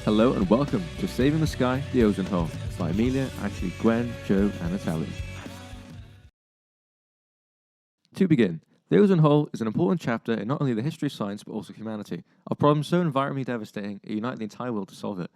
Hello and welcome to Saving the Sky, the Ozone Hole by Amelia, Ashley, Gwen, Joe and Natalie. To begin, the ozone hole is an important chapter in not only the history of science but also humanity. A problem so environmentally devastating, it unites the entire world to solve it.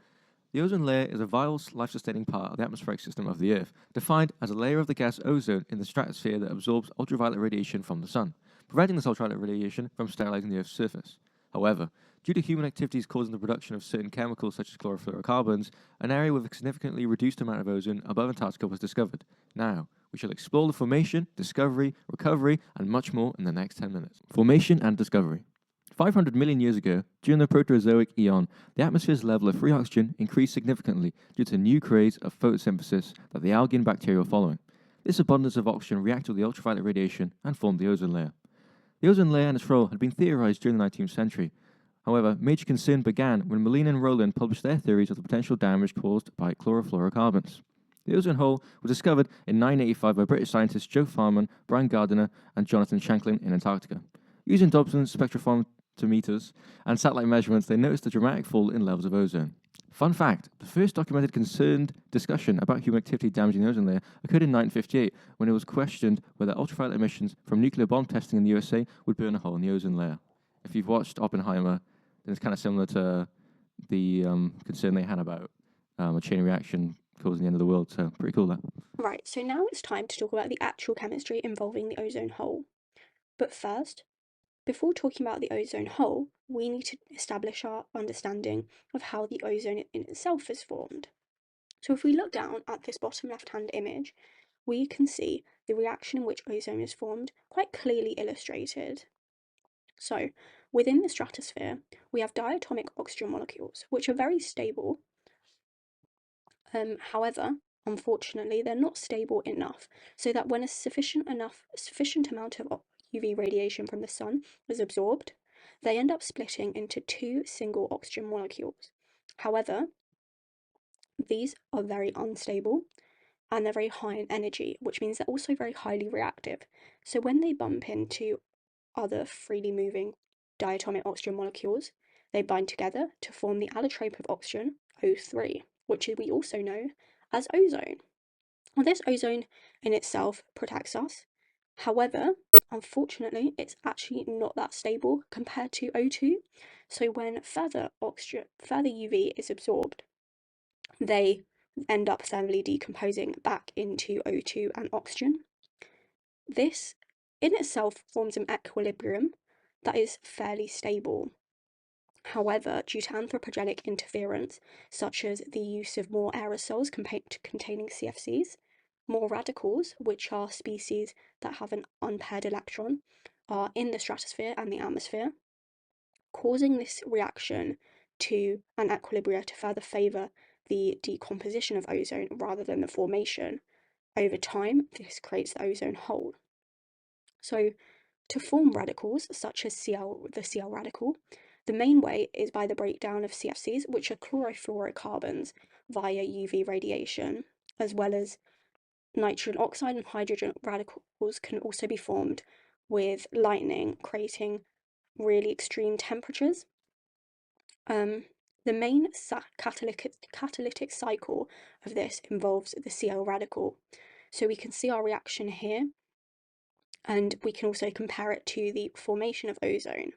The ozone layer is a vital, life-sustaining part of the atmospheric system of the Earth, defined as a layer of the gas ozone in the stratosphere that absorbs ultraviolet radiation from the sun, preventing this ultraviolet radiation from sterilizing the Earth's surface. However, due to human activities causing the production of certain chemicals such as chlorofluorocarbons, an area with a significantly reduced amount of ozone above Antarctica was discovered. Now, we shall explore the formation, discovery, recovery, and much more in the next 10 minutes. Formation and discovery. 500 million years ago, during the Proterozoic Eon, the atmosphere's level of free oxygen increased significantly due to new craze of photosynthesis that the algae and bacteria were following. This abundance of oxygen reacted with the ultraviolet radiation and formed the ozone layer. The ozone layer and its role had been theorized during the 19th century. However, major concern began when Molina and Rowland published their theories of the potential damage caused by chlorofluorocarbons. The ozone hole was discovered in 1985 by British scientists Joe Farman, Brian Gardiner, and Jonathan Shanklin in Antarctica. Using Dobson spectrophotometers and satellite measurements, they noticed a dramatic fall in levels of ozone. Fun fact, the first documented concerned discussion about human activity damaging the ozone layer occurred in 1958 when it was questioned whether ultraviolet emissions from nuclear bomb testing in the USA would burn a hole in the ozone layer. If you've watched Oppenheimer, then it's kind of similar to the concern they had about a chain reaction causing the end of the world, so pretty cool that. Right, so now it's time to talk about the actual chemistry involving the ozone hole. But first, before talking about the ozone hole, we need to establish our understanding of how the ozone in itself is formed. So if we look down at this bottom left-hand image, we can see the reaction in which ozone is formed quite clearly illustrated. So, within the stratosphere, we have diatomic oxygen molecules, which are very stable. However, unfortunately, they're not stable enough so that when a sufficient amount of UV radiation from the sun is absorbed, they end up splitting into two single oxygen molecules. However, these are very unstable and they're very high in energy, which means they're also very highly reactive. So when they bump into other freely moving diatomic oxygen molecules, they bind together to form the allotrope of oxygen, O3, which we also know as ozone. Well, this ozone in itself protects us. However, unfortunately, it's actually not that stable compared to O2. So when further UV is absorbed, they end up thermally decomposing back into O2 and oxygen. This in itself forms an equilibrium that is fairly stable. However, due to anthropogenic interference, such as the use of more aerosols containing CFCs, more radicals, which are species that have an unpaired electron, are in the stratosphere and the atmosphere, causing this reaction to an equilibria to further favour the decomposition of ozone rather than the formation. Over time, this creates the ozone hole. So, to form radicals, such as the Cl radical, the main way is by the breakdown of CFCs, which are chlorofluorocarbons, via UV radiation, as well as nitrogen oxide and hydrogen radicals can also be formed with lightning, creating really extreme temperatures. The main catalytic cycle of this involves the Cl radical. So we can see our reaction here, and we can also compare it to the formation of ozone.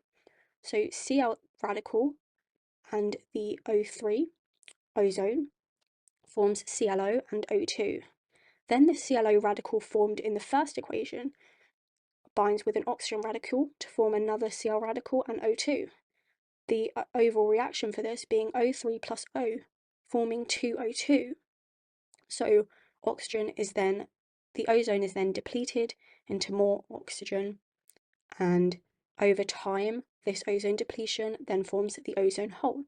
So Cl radical and the O3, ozone, forms ClO and O2. Then the ClO radical formed in the first equation binds with an oxygen radical to form another Cl radical and O2. The overall reaction for this being O3 plus O, forming 2O2. So the ozone is then depleted into more oxygen, and over time, this ozone depletion then forms the ozone hole.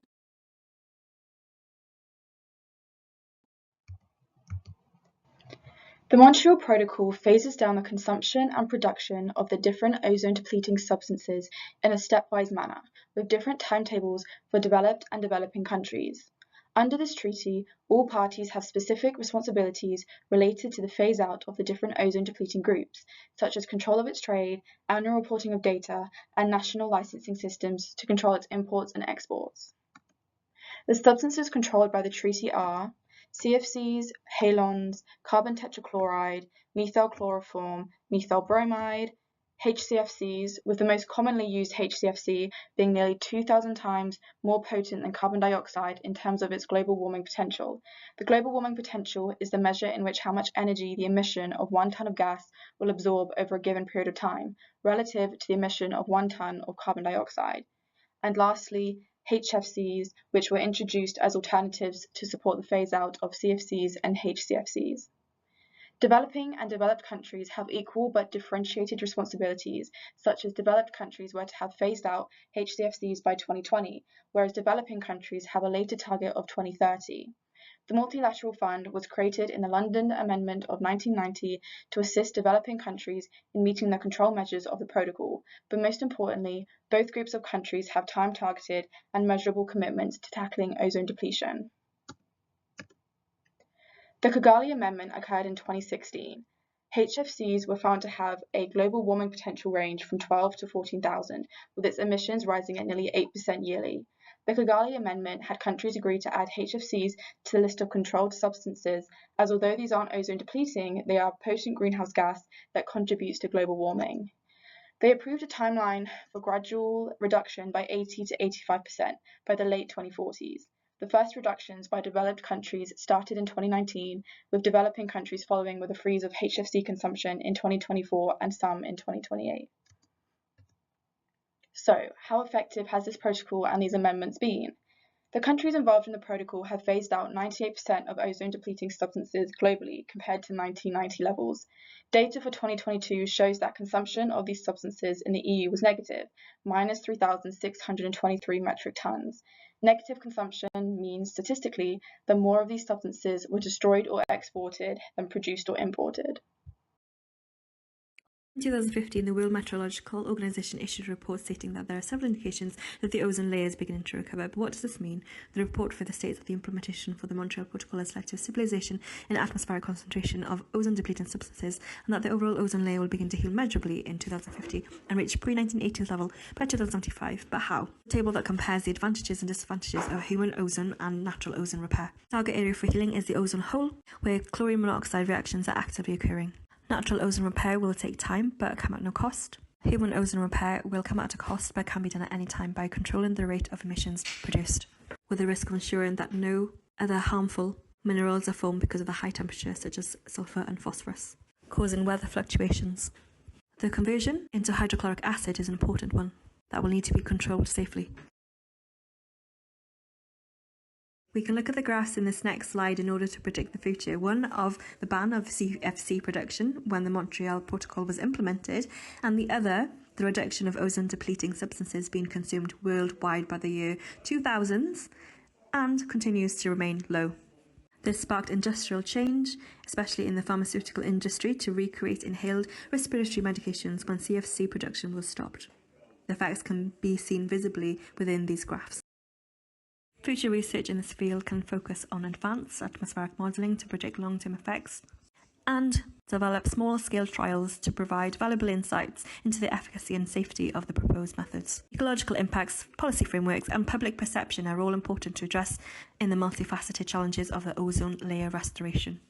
The Montreal Protocol phases down the consumption and production of the different ozone-depleting substances in a stepwise manner, with different timetables for developed and developing countries. Under this treaty, all parties have specific responsibilities related to the phase-out of the different ozone-depleting groups, such as control of its trade, annual reporting of data, and national licensing systems to control its imports and exports. The substances controlled by the treaty are CFCs, halons, carbon tetrachloride, methyl chloroform, methyl bromide, HCFCs, with the most commonly used HCFC being nearly 2,000 times more potent than carbon dioxide in terms of its global warming potential. The global warming potential is the measure in which how much energy the emission of 1 ton of gas will absorb over a given period of time, relative to the emission of 1 ton of carbon dioxide. And lastly, HFCs, which were introduced as alternatives to support the phase-out of CFCs and HCFCs. Developing and developed countries have equal but differentiated responsibilities, such as developed countries were to have phased out HCFCs by 2020, whereas developing countries have a later target of 2030. The Multilateral Fund was created in the London Amendment of 1990 to assist developing countries in meeting the control measures of the protocol, but most importantly, both groups of countries have time-targeted and measurable commitments to tackling ozone depletion. The Kigali Amendment occurred in 2016. HFCs were found to have a global warming potential range from 12 to 14,000, with its emissions rising at nearly 8% yearly. The Kigali Amendment had countries agree to add HFCs to the list of controlled substances, as although these aren't ozone depleting, they are a potent greenhouse gas that contributes to global warming. They approved a timeline for gradual reduction by 80 to 85% by the late 2040s. The first reductions by developed countries started in 2019, with developing countries following with a freeze of HFC consumption in 2024 and some in 2028. So, how effective has this protocol and these amendments been? The countries involved in the protocol have phased out 98% of ozone-depleting substances globally compared to 1990 levels. Data for 2022 shows that consumption of these substances in the EU was negative, minus 3,623 metric tons. Negative consumption means, statistically, that more of these substances were destroyed or exported than produced or imported. In 2015, the World Meteorological Organization issued a report stating that there are several indications that the ozone layer is beginning to recover. But what does this mean? The report further states that the implementation for the Montreal Protocol has led to a stabilization in atmospheric concentration of ozone-depleting substances, and that the overall ozone layer will begin to heal measurably in 2050 and reach pre-1980 level by 2075. But how? A table that compares the advantages and disadvantages of human ozone and natural ozone repair. Target area for healing is the ozone hole, where chlorine monoxide reactions are actively occurring. Natural ozone repair will take time, but come at no cost. Human ozone repair will come at a cost, but can be done at any time by controlling the rate of emissions produced, with the risk of ensuring that no other harmful minerals are formed because of the high temperature, such as sulfur and phosphorus, causing weather fluctuations. The conversion into hydrochloric acid is an important one that will need to be controlled safely. We can look at the graphs in this next slide in order to predict the future. One of the ban of CFC production when the Montreal Protocol was implemented, and the other, the reduction of ozone-depleting substances being consumed worldwide by the year 2000s and continues to remain low. This sparked industrial change, especially in the pharmaceutical industry, to recreate inhaled respiratory medications when CFC production was stopped. The effects can be seen visibly within these graphs. Future research in this field can focus on advanced atmospheric modelling to predict long-term effects and develop small-scale trials to provide valuable insights into the efficacy and safety of the proposed methods. Ecological impacts, policy frameworks and public perception are all important to address in the multifaceted challenges of the ozone layer restoration.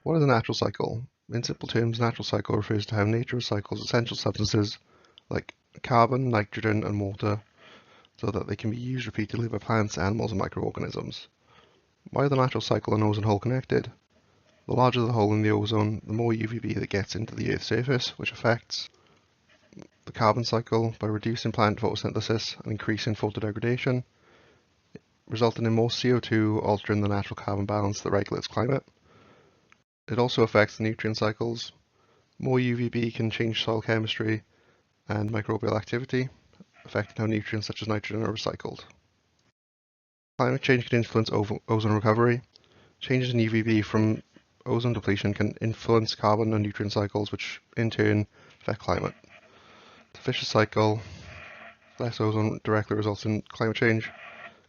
What is a natural cycle? In simple terms, natural cycle refers to how nature recycles essential substances like carbon, nitrogen and water so that they can be used repeatedly by plants, animals and microorganisms. Why are the natural cycle and ozone hole connected? The larger the hole in the ozone, the more UVB that gets into the Earth's surface, which affects the carbon cycle by reducing plant photosynthesis and increasing photodegradation, resulting in more CO2, altering the natural carbon balance that regulates climate. It also affects the nutrient cycles. More UVB can change soil chemistry and microbial activity, affecting how nutrients such as nitrogen are recycled. Climate change can influence ozone recovery. Changes in UVB from ozone depletion can influence carbon and nutrient cycles, which in turn affect climate. The vicious cycle: less ozone directly results in climate change.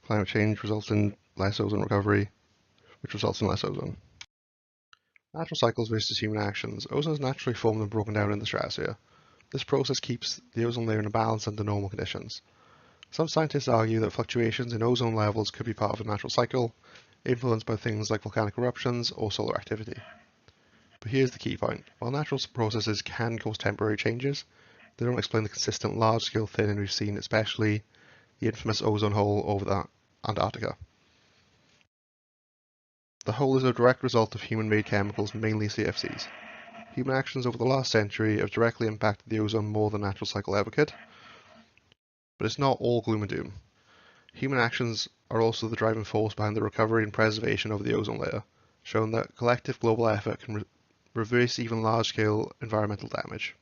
Climate change results in less ozone recovery, which results in less ozone. Natural cycles versus human actions. Ozone is naturally formed and broken down in the stratosphere. This process keeps the ozone layer in a balance under normal conditions. Some scientists argue that fluctuations in ozone levels could be part of a natural cycle, influenced by things like volcanic eruptions or solar activity. But here's the key point. While natural processes can cause temporary changes, they don't explain the consistent large-scale thinning we've seen, especially the infamous ozone hole over Antarctica. The hole is a direct result of human-made chemicals, mainly CFCs. Human actions over the last century have directly impacted the ozone more than natural cycle ever could. But it's not all gloom and doom. Human actions are also the driving force behind the recovery and preservation of the ozone layer, showing that collective global effort can reverse even large-scale environmental damage.